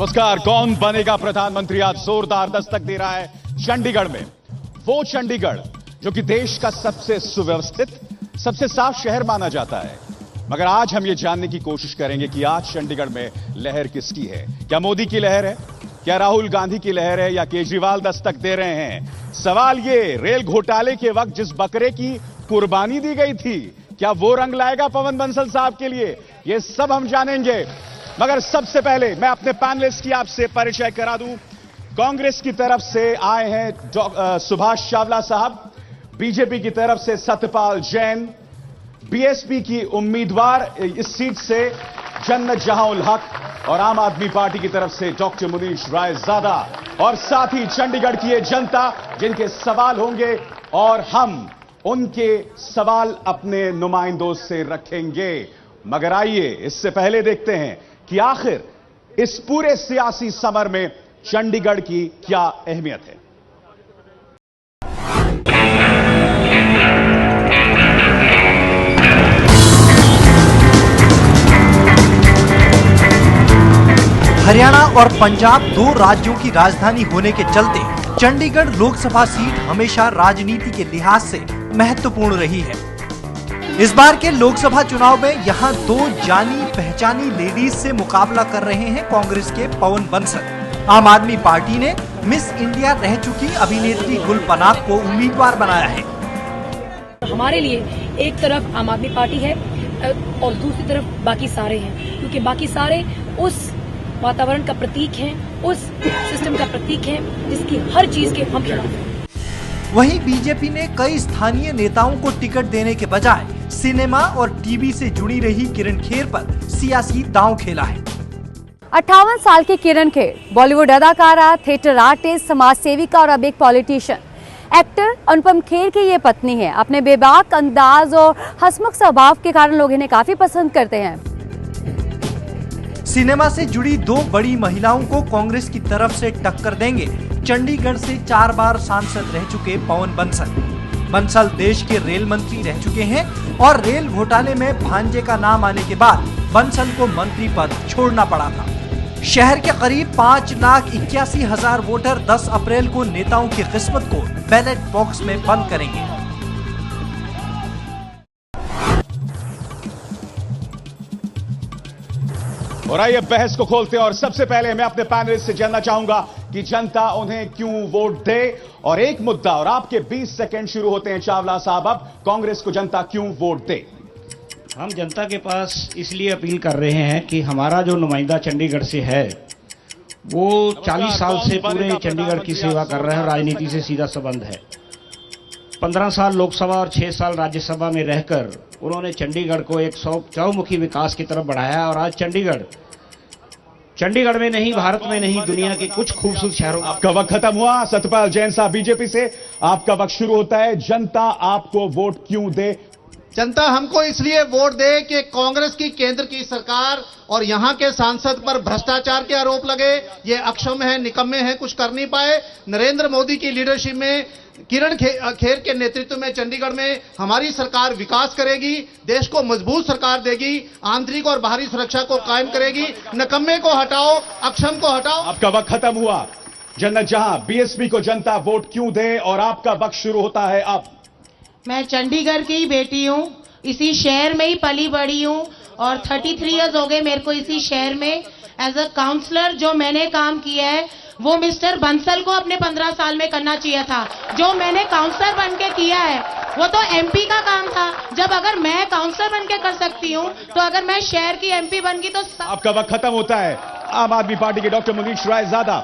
नमस्कार। कौन बनेगा प्रधानमंत्री आज जोरदार दस्तक दे रहा है चंडीगढ़ में। वो चंडीगढ़ जो कि देश का सबसे सुव्यवस्थित, सबसे साफ शहर माना जाता है। मगर आज हम ये जानने की कोशिश करेंगे कि आज चंडीगढ़ में लहर किसकी है। क्या मोदी की लहर है, क्या राहुल गांधी की लहर है, या केजरीवाल दस्तक दे रहे हैं। सवाल ये, रेल घोटाले के वक्त जिस बकरे की कुर्बानी दी गई थी, क्या वो रंग लाएगा पवन बंसल साहब के लिए? ये सब हम जानेंगे। मगर सबसे पहले मैं अपने पैनलिस्ट की आपसे परिचय करा दूं। कांग्रेस की तरफ से आए हैं सुभाष चावला साहब, बीजेपी की तरफ से सत्यपाल जैन, बीएसपी की उम्मीदवार इस सीट से जन्नत जहां उल हक, और आम आदमी पार्टी की तरफ से डॉक्टर मुनीश रायजादा, और साथ ही चंडीगढ़ की ये जनता जिनके सवाल होंगे और हम उनके सवाल अपने नुमाइंदों से रखेंगे। मगर आइए इससे पहले देखते हैं कि आखिर इस पूरे सियासी समर में चंडीगढ़ की क्या अहमियत है। हरियाणा और पंजाब दो राज्यों की राजधानी होने के चलते चंडीगढ़ लोकसभा सीट हमेशा राजनीति के लिहाज से महत्वपूर्ण रही है। इस बार के लोकसभा चुनाव में यहां दो जानी पहचानी लेडीज से मुकाबला कर रहे हैं कांग्रेस के पवन बंसल। आम आदमी पार्टी ने मिस इंडिया रह चुकी अभिनेत्री गुल पनाग को उम्मीदवार बनाया है। हमारे लिए एक तरफ आम आदमी पार्टी है और दूसरी तरफ बाकी सारे हैं, क्योंकि बाकी सारे उस वातावरण का प्रतीक है, उस सिस्टम का प्रतीक है जिसकी हर चीज के हम खिलाफ हैं। वहीं बीजेपी ने कई स्थानीय नेताओं को टिकट देने के बजाय सिनेमा और टीवी से जुड़ी रही किरण खेर पर सियासी दांव खेला है। 58 साल की किरण खेर बॉलीवुड अदाकारा, थिएटर आर्टिस्ट, समाज सेविका और अब एक पॉलिटिशियन। एक्टर अनुपम खेर की ये पत्नी है। अपने बेबाक अंदाज और हंसमुख स्वभाव के कारण लोग इन्हें काफी पसंद करते हैं। सिनेमा से जुड़ी दो बड़ी महिलाओं को कांग्रेस की तरफ से टक्कर देंगे चंडीगढ़ से 4 बार सांसद रह चुके पवन बंसल। बंसल देश के रेल मंत्री रह चुके हैं और रेल घोटाले में भांजे का नाम आने के बाद बंसल को मंत्री पद छोड़ना पड़ा था। शहर के करीब 5,81,000 वोटर 10 अप्रैल को नेताओं की किस्मत को बैलेट बॉक्स में बंद करेंगे। और आइए बहस को खोलते हैं। और सबसे पहले मैं अपने पैनलिस्ट से जानना चाहूंगा कि जनता उन्हें क्यों वोट दे। और एक मुद्दा, और आपके 20 सेकंड शुरू होते हैं चावला साहब। अब कांग्रेस को जनता क्यों वोट दे? हम जनता के पास इसलिए अपील कर रहे हैं कि हमारा जो नुमाइंदा चंडीगढ़ से है वो 40 साल से पूरे चंडीगढ़ की सेवा कर रहे हैं। राजनीति से सीधा संबंध है। 15 साल लोकसभा और 6 साल राज्यसभा में रहकर उन्होंने चंडीगढ़ को एक चौमुखी विकास की तरफ बढ़ाया। और आज चंडीगढ़ में नहीं, भारत में नहीं, दुनिया के कुछ खूबसूरत शहरों। आपका वक्त खत्म हुआ। सत्यपाल जैन साहब बीजेपी से, आपका वक्त शुरू होता है। जनता आपको वोट क्यों दे? जनता हमको इसलिए वोट दे कि कांग्रेस की केंद्र की सरकार और यहां के सांसद पर भ्रष्टाचार के आरोप लगे। ये अक्षम है, निकम्मे हैं, कुछ कर नहीं पाए। नरेंद्र मोदी की लीडरशिप में, किरण खेर के नेतृत्व में चंडीगढ़ में हमारी सरकार विकास करेगी, देश को मजबूत सरकार देगी, आंतरिक और बाहरी सुरक्षा को कायम करेगी। निकम्मे को हटाओ, अक्षम को हटाओ। आपका वक्त खत्म हुआ। जन्नत जहां, बीएसपी को जनता वोट क्यों दे? और आपका वक्त शुरू होता है अब। मैं चंडीगढ़ की ही बेटी हूँ, इसी शहर में ही पली बड़ी हूँ और 33 इयर्स हो गए मेरे को इसी शहर में एज अ काउंसलर। जो मैंने काम किया है वो मिस्टर बंसल को अपने 15 साल में करना चाहिए था। जो मैंने काउंसलर बन के किया है वो तो एमपी का काम था। जब अगर मैं काउंसलर बन के कर सकती हूँ तो अगर मैं शहर की एमपी बन गई तो आपका वक्त खत्म होता है। आम आदमी पार्टी के डॉक्टर मुनीश रायजादा,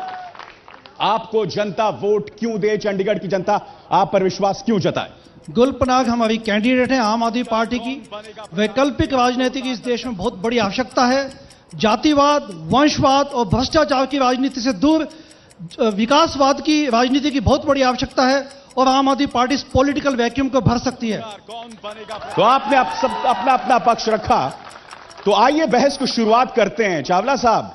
आपको जनता वोट क्यों दे? चंडीगढ़ की जनता आप पर विश्वास क्यों जताए? गुल पनाग हमारी कैंडिडेट है आम आदमी पार्टी की। वैकल्पिक राजनीति की इस देश में बहुत बड़ी आवश्यकता है। जातिवाद, वंशवाद और भ्रष्टाचार की राजनीति से दूर विकासवाद की राजनीति की बहुत बड़ी आवश्यकता है और आम आदमी पार्टी इस पॉलिटिकल वैक्यूम को भर सकती है। तो आपने अपना अपना पक्ष रखा, तो आइए बहस को शुरुआत करते हैं। चावला साहब,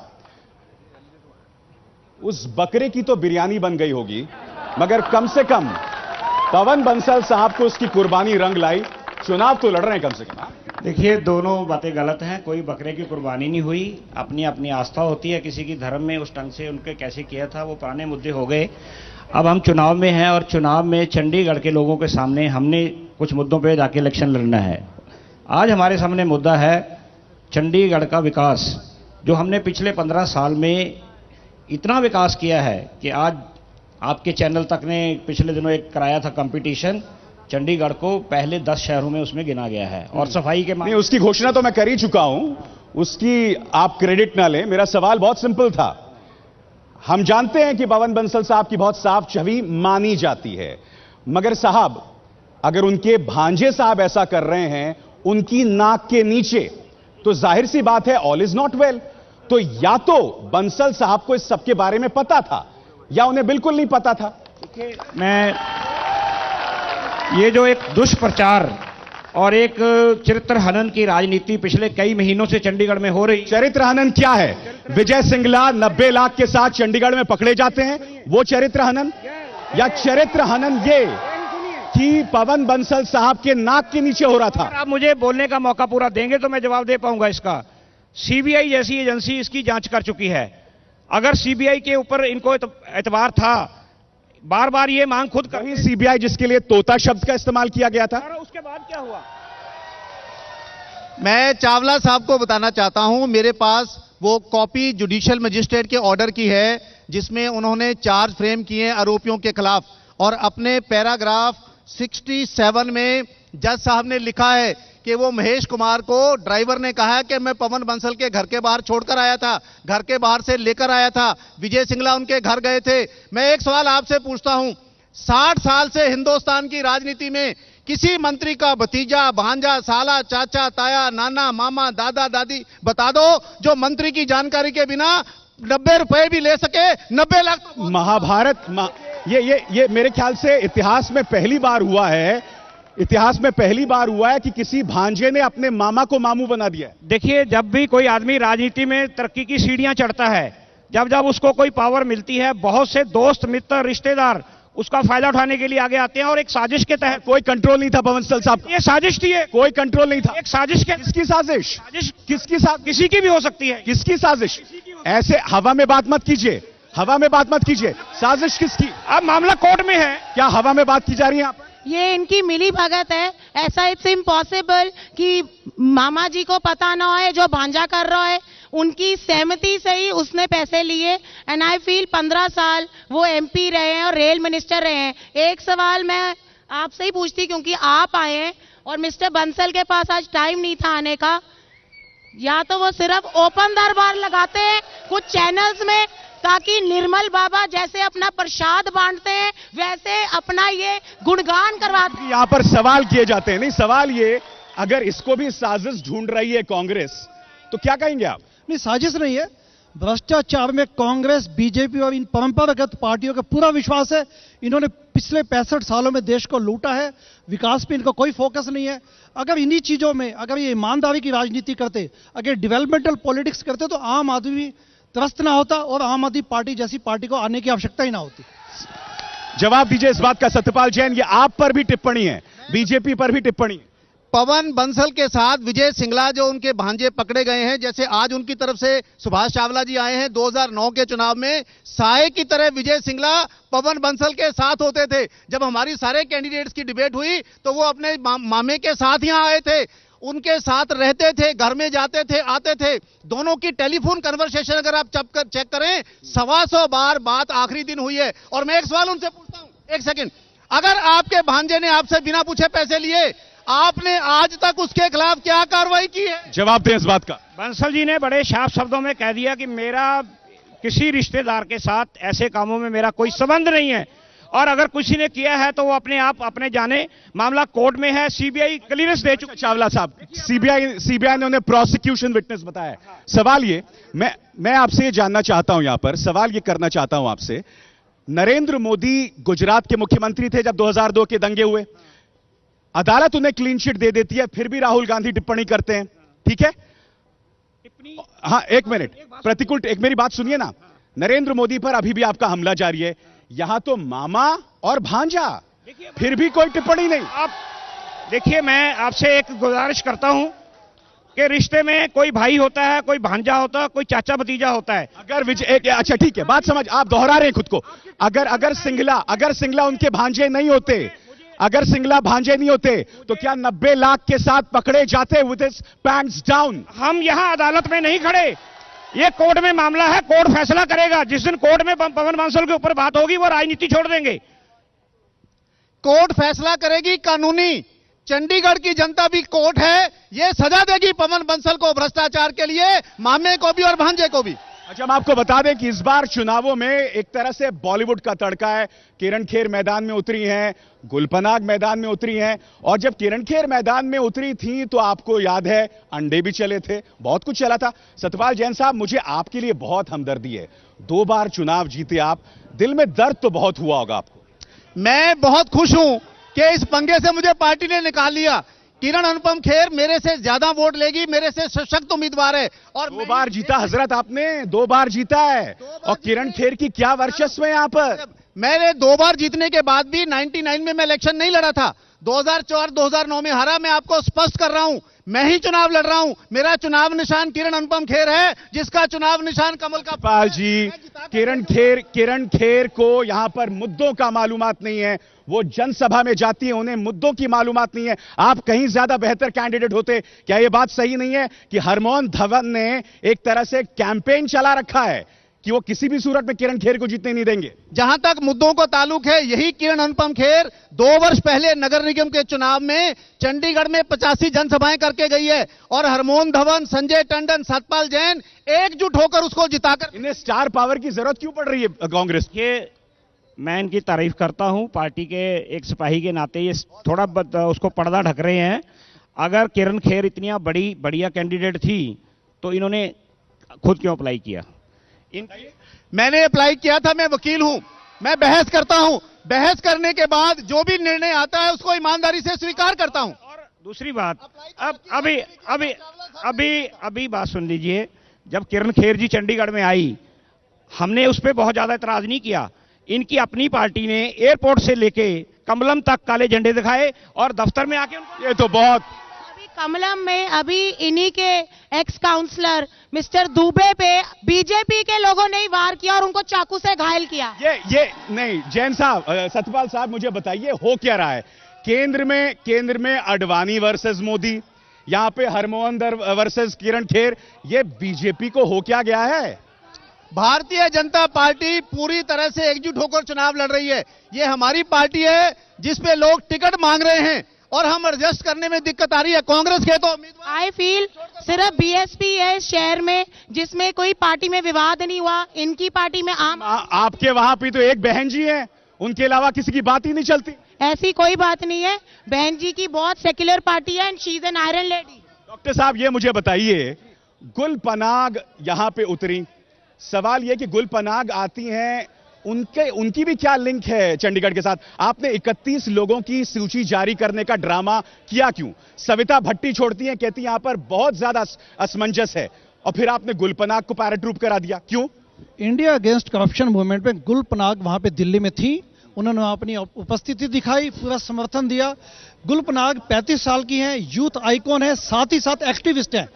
उस बकरे की तो बिरयानी बन गई होगी, मगर कम से कम पवन बंसल साहब को उसकी कुर्बानी रंग लाई। चुनाव तो लड़ रहे हैं कम से कम। देखिए, दोनों बातें गलत हैं। कोई बकरे की कुर्बानी नहीं हुई। अपनी अपनी आस्था होती है किसी की धर्म में, उस ढंग से उनके कैसे किया था वो पुराने मुद्दे हो गए। अब हम चुनाव में हैं और चुनाव में चंडीगढ़ के लोगों के सामने हमने कुछ मुद्दों पे जाके इलेक्शन लड़ना है। आज हमारे सामने मुद्दा है चंडीगढ़ का विकास, जो हमने पिछले 15 साल में इतना विकास किया है कि आज आपके चैनल तक ने पिछले दिनों एक कराया था कंपटीशन, चंडीगढ़ को पहले 10 शहरों में उसमें गिना गया है। और सफाई के नहीं, उसकी घोषणा तो मैं कर ही चुका हूं, उसकी आप क्रेडिट ना लें। मेरा सवाल बहुत सिंपल था। हम जानते हैं कि पवन बंसल साहब की बहुत साफ छवि मानी जाती है, मगर साहब अगर उनके भांजे साहब ऐसा कर रहे हैं उनकी नाक के नीचे, तो जाहिर सी बात है ऑल इज नॉट वेल। तो या तो बंसल साहब को इस सब के बारे में पता था या उन्हें बिल्कुल नहीं पता था। मैं ये जो एक दुष्प्रचार और एक चरित्र हनन की राजनीति पिछले कई महीनों से चंडीगढ़ में हो रही। चरित्र हनन क्या है? विजय सिंगला 90 लाख के साथ चंडीगढ़ में पकड़े जाते हैं, वो चरित्र हनन? या चरित्र हनन ये कि पवन बंसल साहब के नाक के नीचे हो रहा था? आप मुझे बोलने का मौका पूरा देंगे तो मैं जवाब दे पाऊंगा इसका। सीबीआई जैसी एजेंसी इसकी जांच कर चुकी है। अगर सीबीआई के ऊपर इनको एतबार था, बार बार ये मांग खुद कर, सीबीआई जिसके लिए तोता शब्द का इस्तेमाल किया गया था, उसके बाद क्या हुआ? मैं चावला साहब को बताना चाहता हूं, मेरे पास वो कॉपी जुडिशियल मजिस्ट्रेट के ऑर्डर की है जिसमें उन्होंने चार्ज फ्रेम किए आरोपियों के खिलाफ, और अपने पैराग्राफ 67 में जज साहब ने लिखा है कि वो महेश कुमार को ड्राइवर ने कहा कि मैं पवन बंसल के घर के बाहर छोड़कर आया था, घर के बाहर से लेकर आया था, विजय सिंगला उनके घर गए थे। मैं एक सवाल आपसे पूछता हूं, 60 साल से हिंदुस्तान की राजनीति में किसी मंत्री का भतीजा, भांजा, साला, चाचा, ताया, नाना, मामा, दादा, दादी बता दो जो मंत्री की जानकारी के बिना 90 रुपए भी ले सके? 90 लाख तो महाभारत ये मेरे ख्याल से इतिहास में पहली बार हुआ है, इतिहास में पहली बार हुआ है कि किसी भांजे ने अपने मामा को मामू बना दिया है। देखिए, जब भी कोई आदमी राजनीति में तरक्की की सीढ़ियां चढ़ता है, जब जब उसको कोई पावर मिलती है, बहुत से दोस्त, मित्र, रिश्तेदार उसका फायदा उठाने के लिए आगे आते हैं। और एक साजिश के तहत, कोई कंट्रोल नहीं था पवन बंसल साहब, ये साजिश थी, कोई कंट्रोल नहीं था। एक साजिश के, किसकी साजिश? किसकी साजिश? किसी की भी हो सकती है। किसकी साजिश? ऐसे हवा में बात मत कीजिए, हवा में बात मत कीजिए। साजिश किसकी? अब मामला कोर्ट में है। क्या हवा में बात की जा रही है? ये इनकी मिली भगत है। ऐसा इट्स इम्पॉसिबल कि मामा जी को पता ना हो जो भांजा कर रहा है, उनकी सहमति से ही उसने पैसे लिए। एंड आई फील 15 साल वो एमपी रहे हैं और रेल मिनिस्टर रहे हैं। एक सवाल मैं आपसे ही पूछती, क्योंकि आप आए हैं और मिस्टर बंसल के पास आज टाइम नहीं था आने का, या तो वो सिर्फ ओपन दरबार लगाते हैं कुछ चैनल्स में ताकि निर्मल बाबा जैसे अपना प्रसाद बांटते हैं वैसे अपना ये गुणगान करवाते हैं। यहां पर सवाल किए जाते हैं। नहीं, सवाल ये, अगर इसको भी साजिश ढूंढ रही है कांग्रेस तो क्या कहेंगे आप? नहीं, साजिश नहीं है। भ्रष्टाचार में कांग्रेस, बीजेपी और इन परंपरागत पार्टियों का पूरा विश्वास है। इन्होंने पिछले 65 सालों में देश को लूटा है, विकास पे इनका कोई फोकस नहीं है। अगर इन्हीं चीजों में अगर ये ईमानदारी की राजनीति करते, अगर डेवलपमेंटल पॉलिटिक्स करते, तो आम आदमी त्रस्त ना होता और आम आदमी पार्टी जैसी पार्टी को आने की आवश्यकता ही ना होती। जवाब दीजिए इस बात का सत्यपाल जैन, ये आप पर भी टिप्पणी है, बीजेपी पर भी टिप्पणी है। पवन बंसल के साथ विजय सिंगला जो उनके भांजे पकड़े गए हैं, जैसे आज उनकी तरफ से सुभाष चावला जी आए हैं, 2009 के चुनाव में साए की तरह विजय सिंगला पवन बंसल के साथ होते थे। जब हमारी सारे कैंडिडेट्स की डिबेट हुई तो वो अपने मामे के साथ यहां आए थे, उनके साथ रहते थे, घर में जाते थे, आते थे। दोनों की टेलीफोन कन्वर्सेशन अगर आप चेक करें, 125 बार बात आखिरी दिन हुई है। और मैं एक सवाल उनसे पूछता हूं, एक सेकंड, अगर आपके भांजे ने आपसे बिना पूछे पैसे लिए, आपने आज तक उसके खिलाफ क्या कार्रवाई की है? जवाब दें इस बात का। बंसल जी ने बड़े साफ शब्दों में कह दिया कि मेरा किसी रिश्तेदार के साथ ऐसे कामों में मेरा कोई संबंध नहीं है, और अगर किसी ने किया है तो वो अपने आप अपने जाने। मामला कोर्ट में है, सीबीआई क्लियरेंस दे चुकी। चावला साहब, सीबीआई ने उन्हें प्रोसिक्यूशन विटनेस बताया है। सवाल ये, मैं आपसे ये जानना चाहता हूं, यहां पर सवाल ये करना चाहता हूं आपसे, नरेंद्र मोदी गुजरात के मुख्यमंत्री थे जब 2002 के दंगे हुए, अदालत उन्हें क्लीन चिट दे देती है, फिर भी राहुल गांधी टिप्पणी करते हैं, ठीक है? हाँ, एक मिनट, प्रतिकूल, एक मेरी बात सुनिए ना। नरेंद्र मोदी पर अभी भी आपका हमला जारी है, यहां तो मामा और भांजा, फिर भी कोई टिप्पणी नहीं। आप देखिए, मैं आपसे एक गुजारिश करता हूं, के रिश्ते में कोई भाई होता है, कोई भांजा होता है, कोई चाचा भतीजा होता है। अगर अच्छा ठीक है, बात समझ, आप दोहरा रहे हैं खुद को। अगर सिंगला उनके भांजे नहीं होते, अगर सिंगला भांजे नहीं होते तो क्या 90 लाख के साथ पकड़े जाते विद हिज पैंट्स डाउन? हम यहां अदालत में नहीं खड़े, ये कोर्ट में मामला है, कोर्ट फैसला करेगा। जिस दिन कोर्ट में पवन बंसल के ऊपर बात होगी वो राजनीति छोड़ देंगे। कोर्ट फैसला करेगी, कानूनी। चंडीगढ़ की जनता भी कोर्ट है, ये सजा देगी पवन बंसल को भ्रष्टाचार के लिए, मामे को भी और भांजे को भी। अच्छा, हम आपको बता दें कि इस बार चुनावों में एक तरह से बॉलीवुड का तड़का है। किरण खेर मैदान में उतरी हैं, गुलपनाग मैदान में उतरी हैं, और जब किरण खेर मैदान में उतरी थी तो आपको याद है अंडे भी चले थे, बहुत कुछ चला था। सतपाल जैन साहब, मुझे आपके लिए बहुत हमदर्दी है, 2 बार चुनाव जीते आप, दिल में दर्द तो बहुत हुआ होगा आपको। मैं बहुत खुश हूं कि इस पंगे से मुझे पार्टी ने निकाल लिया। किरण अनुपम खेर मेरे से ज्यादा वोट लेगी, मेरे से सशक्त उम्मीदवार है। और 2 बार जीता हजरत आपने, 2 बार जीता है। और किरण खेर की क्या वर्चस्व है यहाँ पर? मैंने 2 बार जीतने के बाद भी 99 में मैं इलेक्शन नहीं लड़ा था, 2004 2009 में हारा। मैं आपको स्पष्ट कर रहा हूं, मैं ही चुनाव लड़ रहा हूं। मेरा चुनाव निशान किरण अनुपम खेर है, जिसका चुनाव निशान कमल का। पाल जी, किरण खेर को यहां पर मुद्दों का मालूमात नहीं है, वो जनसभा में जाती है, उन्हें मुद्दों की मालूमात नहीं है। आप कहीं ज्यादा बेहतर कैंडिडेट होते। क्या यह बात सही नहीं है कि हरमोहन धवन ने एक तरह से कैंपेन चला रखा है कि वो किसी भी सूरत में किरण खेर को जीतने नहीं देंगे? जहां तक मुद्दों को ताल्लुक है, यही किरण अनुपम खेर 2 वर्ष पहले नगर निगम के चुनाव में चंडीगढ़ में 85 जनसभाएं करके गई है, और हरमोहन धवन, संजय टंडन, सतपाल जैन एकजुट होकर उसको जिताकर। इन्हें स्टार पावर की जरूरत क्यों पड़ रही है कांग्रेस? ये मैं इनकी तारीफ करता हूं, पार्टी के एक सिपाही के नाते ये थोड़ा उसको पर्दा ढक रहे हैं। अगर किरण खेर इतनी बढ़िया कैंडिडेट थी तो इन्होंने खुद क्यों अप्लाई किया? मैंने अप्लाई किया था, मैं वकील हूं, मैं बहस करता हूं, बहस करने के बाद जो भी निर्णय आता है उसको ईमानदारी से स्वीकार करता हूं। और दूसरी बात, अभी बात सुन लीजिए। जब किरण खेर जी चंडीगढ़ में आई, हमने उस पर बहुत ज्यादा इतराज नहीं किया। इनकी अपनी पार्टी ने एयरपोर्ट से लेके कमलम तक काले झंडे दिखाए और दफ्तर में आके ये तो बहुत। कमलम में अभी इन्हीं के एक्स काउंसलर मिस्टर दुबे पे बीजेपी के लोगों ने वार किया और उनको चाकू से घायल किया। ये नहीं, जैन साहब, सतपाल साहब, मुझे बताइए हो क्या रहा है? केंद्र में अडवाणी वर्सेस मोदी, यहां पे हरमोहन वर्सेस किरण खेर, ये बीजेपी को हो क्या गया है? भारतीय जनता पार्टी पूरी तरह से एकजुट होकर चुनाव लड़ रही है। ये हमारी पार्टी है जिसपे लोग टिकट मांग रहे हैं और हम एडजस्ट करने में दिक्कत आ रही है। कांग्रेस के तो उम्मीदवार, आई फील सिर्फ बीएसपी है इस शहर में जिसमें कोई पार्टी में विवाद नहीं हुआ। इनकी पार्टी में आपके वहां भी तो एक बहन जी है, उनके अलावा किसी की बात ही नहीं चलती। ऐसी कोई बात नहीं है, बहन जी की बहुत सेक्युलर पार्टी है and she is an iron lady. Doctor साहब, ये मुझे बताइए, गुलपनाग यहां पे उतरी, सवाल यह कि गुलपनाग आती हैं, उनकी भी क्या लिंक है चंडीगढ़ के साथ? आपने 31 लोगों की सूची जारी करने का ड्रामा किया क्यों? सविता भट्टी छोड़ती हैं, कहती हैं यहां पर बहुत ज्यादा असमंजस है, और फिर आपने गुलपनाग को पैराट्रूप करा दिया, क्यों? इंडिया अगेंस्ट करप्शन मूवमेंट में गुलपनाग वहां पे दिल्ली में थी, उन्होंने अपनी उपस्थिति दिखाई, पूरा समर्थन दिया। गुलपनाग 35 साल की हैं, यूथ आइकॉन है, साथ ही साथ एक्टिविस्ट हैं,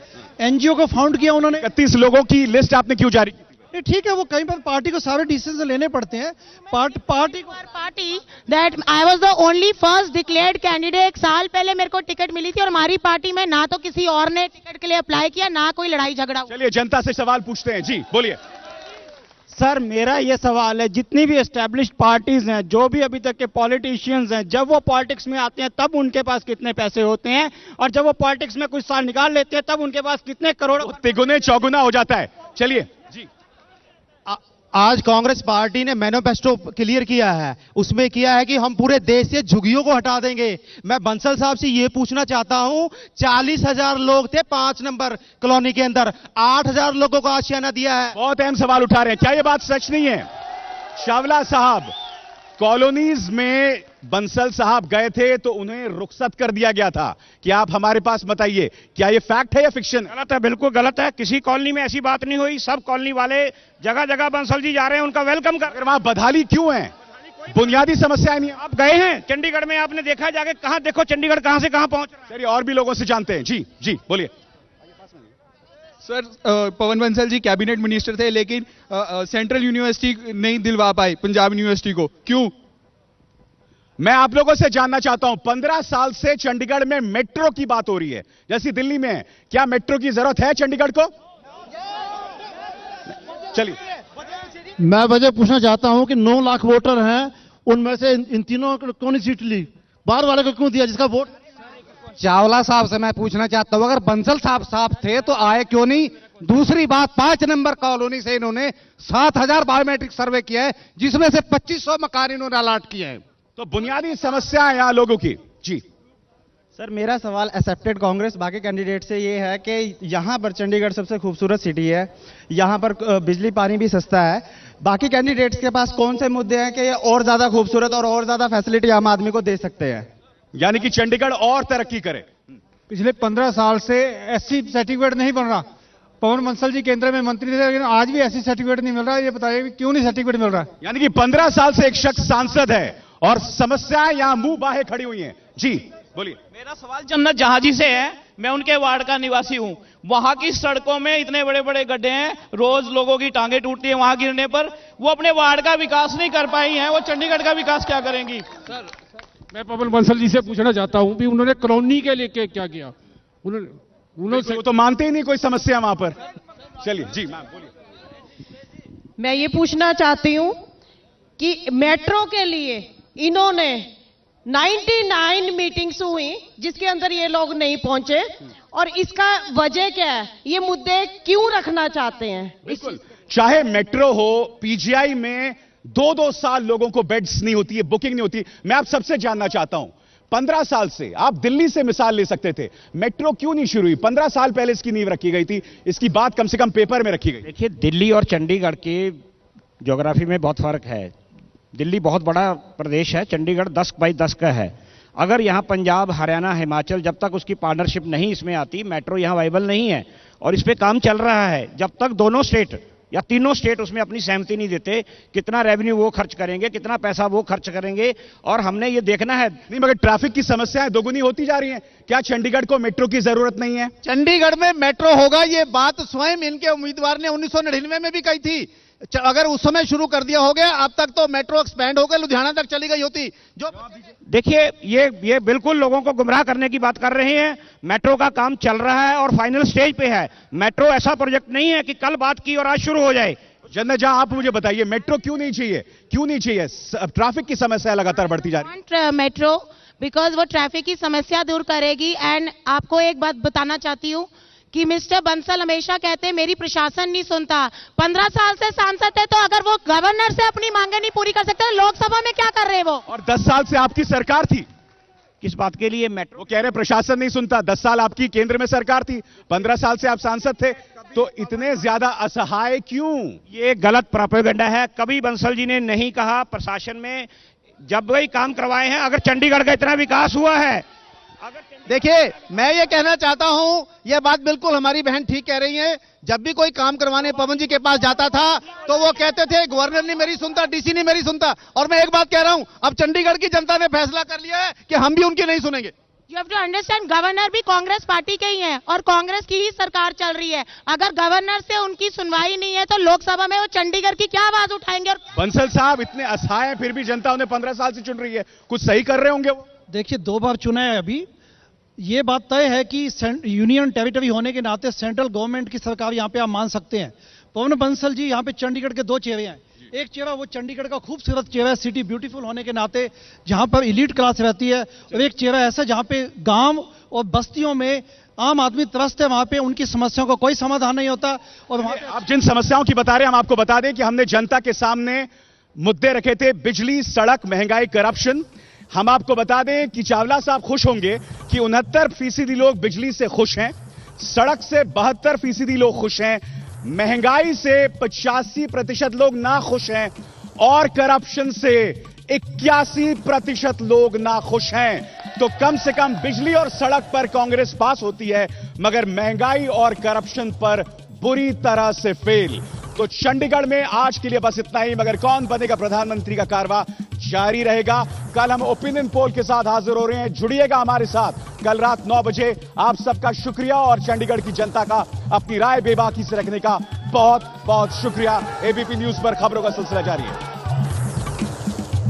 एनजीओ को फाउंड किया उन्होंने। 31 लोगों की लिस्ट आपने क्यों जारी की? ठीक है, वो कई बार पार्टी को सारे डिसीजन लेने पड़ते हैं। Party that I was the only first declared candidate. 1 साल पहले मेरे को टिकट मिली थी और हमारी पार्टी में ना तो किसी और ने टिकट के लिए अप्लाई किया, ना कोई लड़ाई झगड़ा हुआ। चलिए जनता से सवाल पूछते हैं, जी बोलिए। सर, मेरा ये सवाल है, जितनी भी एस्टेब्लिश्ड पार्टीज हैं, जो भी अभी तक के पॉलिटिशियंस हैं, जब वो पॉलिटिक्स में आते हैं तब उनके पास कितने पैसे होते हैं, और जब वो पॉलिटिक्स में कुछ साल निकाल लेते हैं तब उनके पास कितने करोड़, तिगुने चौगुना हो जाता है। चलिए जी। आज कांग्रेस पार्टी ने मैनिफेस्टो क्लियर किया है, उसमें किया है कि हम पूरे देश से झुग्गियों को हटा देंगे। मैं बंसल साहब से यह पूछना चाहता हूं, 40,000 लोग थे 5 नंबर कॉलोनी के अंदर, 8,000 लोगों को आशियाना दिया है। बहुत अहम सवाल उठा रहे हैं, क्या यह बात सच नहीं है? शावला साहब, कॉलोनीज में बंसल साहब गए थे तो उन्हें रुखसत कर दिया गया था कि आप हमारे पास बताइए, क्या यह फैक्ट है या फिक्शन? गलत है, बिल्कुल गलत है। किसी कॉलोनी में ऐसी बात नहीं हुई। सब कॉलोनी वाले जगह जगह बंसल जी जा रहे हैं, उनका वेलकम कर। वहां बदहाली क्यों है? बुनियादी समस्याएं नहीं। आप गए हैं चंडीगढ़ में, आपने देखा जाके, कहां देखो चंडीगढ़ कहां से कहां पहुंच रहा है। चलिए और भी लोगों से जानते हैं। जी जी बोलिए। सर पवन बंसल जी कैबिनेट मिनिस्टर थे, लेकिन सेंट्रल यूनिवर्सिटी नहीं दिलवा पाए पंजाब यूनिवर्सिटी को, क्यों? मैं आप लोगों से जानना चाहता हूं, 15 साल से चंडीगढ़ में मेट्रो की बात हो रही है, जैसी दिल्ली में है। क्या मेट्रो की जरूरत है चंडीगढ़ को? चलिए, मैं वजह पूछना चाहता हूं कि 9 लाख वोटर हैं, उनमें से इन तीनों को कौन सीट ली? बाहर वाले को क्यों दिया जिसका वोट? चावला साहब से मैं पूछना चाहता हूं, अगर बंसल साहब थे तो आए क्यों नहीं? दूसरी बात, 5 नंबर कॉलोनी से इन्होंने 7000 बायोमेट्रिक सर्वे किया है, जिसमें से 2500 मकान इन्होंने अलॉट किए हैं। तो बुनियादी समस्या है यहां लोगों की। जी सर, मेरा सवाल एक्सेप्टेड कांग्रेस बाकी कैंडिडेट से ये है कि यहां पर चंडीगढ़ सबसे खूबसूरत सिटी है, यहां पर बिजली पानी भी सस्ता है। बाकी कैंडिडेट्स के पास कौन से मुद्दे हैं कि ये और ज्यादा खूबसूरत और ज्यादा फैसिलिटी आम आदमी को दे सकते हैं? यानी कि चंडीगढ़ और तरक्की करे। पिछले 15 साल से एससी सर्टिफिकेट नहीं बन रहा। पवन बंसल जी केंद्र में मंत्री थे, लेकिन आज भी एससी सर्टिफिकेट नहीं मिल रहा। ये बताइए क्यों नहीं सर्टिफिकेट मिल रहा? यानी कि 15 साल से एक शख्स सांसद है और समस्याएं यहां मुंह बाहे खड़ी हुई हैं। जी बोलिए। मेरा सवाल जन्नत जहाजी से है, मैं उनके वार्ड का निवासी हूं। वहां की सड़कों में इतने बड़े बड़े गड्ढे हैं, रोज लोगों की टांगे टूटती है वहां गिरने पर। वो अपने वार्ड का विकास नहीं कर पाई हैं, वो चंडीगढ़ का विकास क्या करेंगी? सर, मैं पवन बंसल जी से पूछना चाहता हूं कि उन्होंने कॉलोनी के लिए क्या किया? उन्होंने वो तो मानते ही नहीं कोई समस्या वहां पर। चलिए जी मैम बोलिए। मैं ये पूछना चाहती हूं कि मेट्रो के लिए इन्होंने 99 मीटिंग्स हुई जिसके अंदर ये लोग नहीं पहुंचे, और इसका वजह क्या है? ये मुद्दे क्यों रखना चाहते हैं? बिल्कुल, चाहे मेट्रो हो, पीजीआई में 2-2 साल लोगों को बेड्स नहीं होती है, बुकिंग नहीं होती। मैं आप सबसे जानना चाहता हूं, 15 साल से आप दिल्ली से मिसाल ले सकते थे, मेट्रो क्यों नहीं शुरू हुई? 15 साल पहले इसकी नींव रखी गई थी, इसकी बात कम से कम पेपर में रखी गई। देखिए, दिल्ली और चंडीगढ़ की ज्योग्राफी में बहुत फर्क है। दिल्ली बहुत बड़ा प्रदेश है, चंडीगढ़ 10 बाई 10 का है। अगर यहाँ पंजाब, हरियाणा, हिमाचल, जब तक उसकी पार्टनरशिप नहीं इसमें आती, मेट्रो यहाँ वाइबल नहीं है। और इस पे काम चल रहा है। जब तक दोनों स्टेट या तीनों स्टेट उसमें अपनी सहमति नहीं देते, कितना रेवेन्यू वो खर्च करेंगे, कितना पैसा वो खर्च करेंगे, और हमने ये देखना है। नहीं, मगर ट्रैफिक की समस्याएं दोगुनी होती जा रही हैं। क्या चंडीगढ़ को मेट्रो की जरूरत नहीं है? चंडीगढ़ में मेट्रो होगा, ये बात स्वयं इनके उम्मीदवार ने 1999 में भी कही थी। अगर उस समय शुरू कर दिया हो गया, अब तक तो मेट्रो एक्सपैंड होकर लुधियाना तक चली गई होती। जो देखिए, ये बिल्कुल लोगों को गुमराह करने की बात कर रहे हैं। मेट्रो का काम चल रहा है और फाइनल स्टेज पे है। मेट्रो ऐसा प्रोजेक्ट नहीं है कि कल बात की और आज शुरू हो जाए। जन्नत जहां, आप मुझे बताइए, मेट्रो क्यों नहीं चाहिए? क्यों नहीं चाहिए? ट्रैफिक की समस्या लगातार बढ़ती जा रही है। मेट्रो बिकॉज वो ट्रैफिक की समस्या दूर करेगी। एंड आपको एक बात बताना चाहती हूँ कि मिस्टर बंसल हमेशा कहते हैं मेरी प्रशासन नहीं सुनता। 15 साल से सांसद है, तो अगर वो गवर्नर से अपनी मांगे नहीं पूरी कर सकते, लोकसभा में क्या कर रहे हैं वो? और 10 साल से आपकी सरकार थी। किस बात के लिए मेट्रो? वो कह रहे प्रशासन नहीं सुनता। 10 साल आपकी केंद्र में सरकार थी, 15 साल से आप सांसद थे, तो इतने ज्यादा असहाय क्यों? ये गलत प्रोपेगेंडा है। कभी बंसल जी ने नहीं कहा प्रशासन में जब वही काम करवाए हैं। अगर चंडीगढ़ का इतना विकास हुआ है, देखिए, मैं ये कहना चाहता हूं, ये बात बिल्कुल हमारी बहन ठीक कह रही है। जब भी कोई काम करवाने पवन जी के पास जाता था, तो वो कहते थे गवर्नर नहीं मेरी सुनता, डीसी नहीं मेरी सुनता। और मैं एक बात कह रहा हूं, अब चंडीगढ़ की जनता ने फैसला कर लिया है कि हम भी उनकी नहीं सुनेंगे। You have to understand, governor भी कांग्रेस पार्टी के ही हैं और कांग्रेस की ही सरकार चल रही है। अगर गवर्नर से उनकी सुनवाई नहीं है, तो लोकसभा में वो चंडीगढ़ की क्या आवाज उठाएंगे? बंसल साहब इतने असहाय हैं, फिर भी जनता उन्हें 15 साल से चुन रही है। कुछ सही कर रहे होंगे वो? देखिए, 2 बार चुना है अभी। ये बात तय है कि यूनियन टेरिटरी होने के नाते सेंट्रल गवर्नमेंट की सरकार यहाँ पे आप मान सकते हैं। पवन बंसल जी यहाँ पे चंडीगढ़ के 2 चेहरे हैं। एक चेहरा वो चंडीगढ़ का खूबसूरत चेहरा है, सिटी ब्यूटीफुल होने के नाते, जहां पर इलीट क्लास रहती है। और एक चेहरा ऐसा जहां पे गांव और बस्तियों में आम आदमी त्रस्त है, वहां पे उनकी समस्याओं का कोई समाधान नहीं होता। और वहां पे आप जिन समस्याओं की बता रहे हैं, हम आपको बता दें कि हमने जनता के सामने मुद्दे रखे थे, बिजली, सड़क, महंगाई, करप्शन। हम आपको बता दें कि चावला साहब खुश होंगे कि 69% लोग बिजली से खुश हैं, सड़क से 72% लोग खुश हैं, महंगाई से 85% लोग ना खुश हैं, और करप्शन से 81% लोग ना खुश हैं। तो कम से कम बिजली और सड़क पर कांग्रेस पास होती है, मगर महंगाई और करप्शन पर बुरी तरह से फेल। तो चंडीगढ़ में आज के लिए बस इतना ही, मगर कौन बनेगा प्रधानमंत्री का कारवा जारी रहेगा। कल हम ओपिनियन पोल के साथ हाजिर हो रहे हैं, जुड़िएगा हमारे साथ कल रात 9 बजे। आप सबका शुक्रिया और चंडीगढ़ की जनता का अपनी राय बेबाकी से रखने का बहुत बहुत शुक्रिया। एबीपी न्यूज पर खबरों का सिलसिला जारी है।